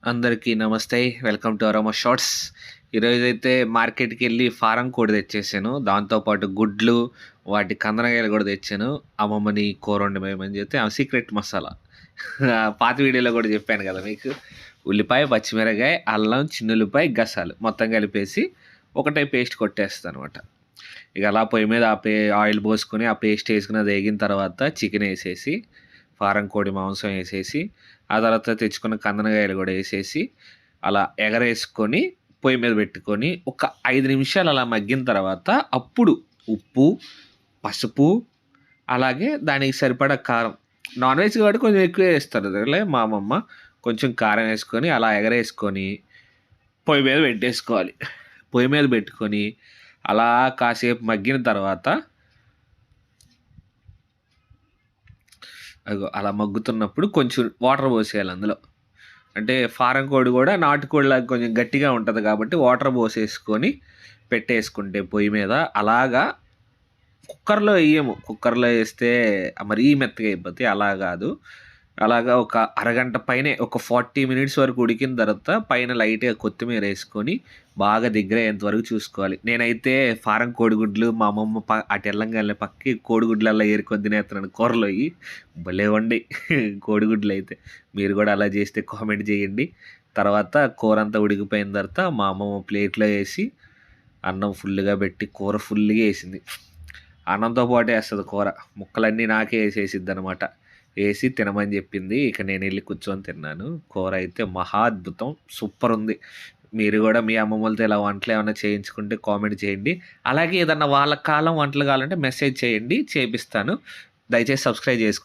అందరికీ నమస్తే. Welcome to Aroma Shorts. ఈరోజైతే మార్కెట్‌కెళ్ళి ఫారం కోడి తెచ్చేసాను. దాంతో పాటు గుడ్లు, వాటి కందనకాయలు గూడా తెచ్చాను. అమ్మమ్మని కూర వండమని చెప్తే ఆమె సీక్రెట్ మసాలా. పాత వీడియోలో గూడా చెప్పాను గదా మీకు. ఉల్లిపాయ, పచ్చిమిరపకాయ, అల్లం, చిన్నుల్లిపాయ, గసాలు మొత్తం కలిపేసి ఒకటే పేస్ట్ కొట్టేస్తాననమాట. ఇక అలా పొయ్యి మీద ఆయిల్ పోసుకొని ఆ పేస్ట్ ఏసుకొని అది ఏగిన తర్వాత చికెనేసేసి, ఫారం కోడి మాంసం ఏసేసి, ఆ తర్వాత తెచ్చుకున్న కందనకాయలు గూడా ఏసేసి, అలా ఎగరేసుకొని పొయ్యి మీద పెట్టుకొని, ఒక 5 నిమిషాలు అలా మగ్గిన తర్వాత అప్పుడు ఉప్పు, పసుపు, అలాగే దానికి సరిపడా కారం. నాన్ వెజ్ కాబట్టి కొంచెం ఎక్కువే ఏస్తదిలే మా అమ్మమ్మ. కొంచెం కారం ఏసుకొని, అలా ఎగరేసుకొని పొయ్యి మీద పెట్టేసుకోవాలి. పొయ్యి మీద పెట్టుకొని, అలా కాసేపు మగ్గిన తర్వాత అలా మగ్గుతున్నప్పుడు కొంచెం వాటర్ పోసేయాలి అందులో. అంటే ఫారం కోడి గూడా నాటుకోడిలాగా కొంచెం గట్టిగా ఉంటది కాబట్టి వాటర్ పోసేసుకొని పెట్టేసుకుంటే పొయ్యి మీద అలాగా కుక్కర్‌లో ఎయ్యము. కుక్కర్‌లో ఏస్తే మరీ మెత్తగా అయిపోద్ది. అలా గాదు. అలాగా ఒక అరగంట పైనే ఒక 40 మినిట్స్ వరకు ఉడికిన తర్వాత పైన లైట్‌గా కొత్తిమీరేసుకొని బాగా దగ్గరయ్యేంత వరకు చూసుకోవాలి. నేనైతే ఫారం కోడిగుడ్లు మా అమ్మమ్మ అటెళ్ళంగాల్నే పక్కకి కోడిగుడ్లల్లా ఏరుకొని తినేత్తన్నాను కూరలోయి. భలే వండాయి కోడిగుడ్లయితే. మీరు గూడా అలా జేస్తే కామెంట్ జేయండి. తర్వాత కూరంతా ఉడికిపోయిన తర్వాత మా అమ్మమ్మ ప్లేట్‌లో ఏసి అన్నం ఫుల్లుగా బెట్టి కూర ఫుల్లుగా ఏసింది. అన్నంతో పాటు ఏస్తది కూర. ముక్కలన్నీ నాకే ఏసేసిద్దనమాట. ఏసి తినమని జెప్పింది. ఇక నేనెళ్ళి కూర్చొని తిన్నాను. కూర అయితే మహా అద్భుతం. సూపరుంది. మీరు గూడా మీ అమ్మమ్మలతో ఇలా వంటలేమన్నా చేయించుకుంటే కామెంట్ చేయండి. అలాగే ఏదన్నా వాళ్ళ కాలం వంటలు కావాలంటే మెసేజ్ చేయండి. చేపిస్తాను. దయచేసి సబ్స్క్రైబ్ చేసుకోండి.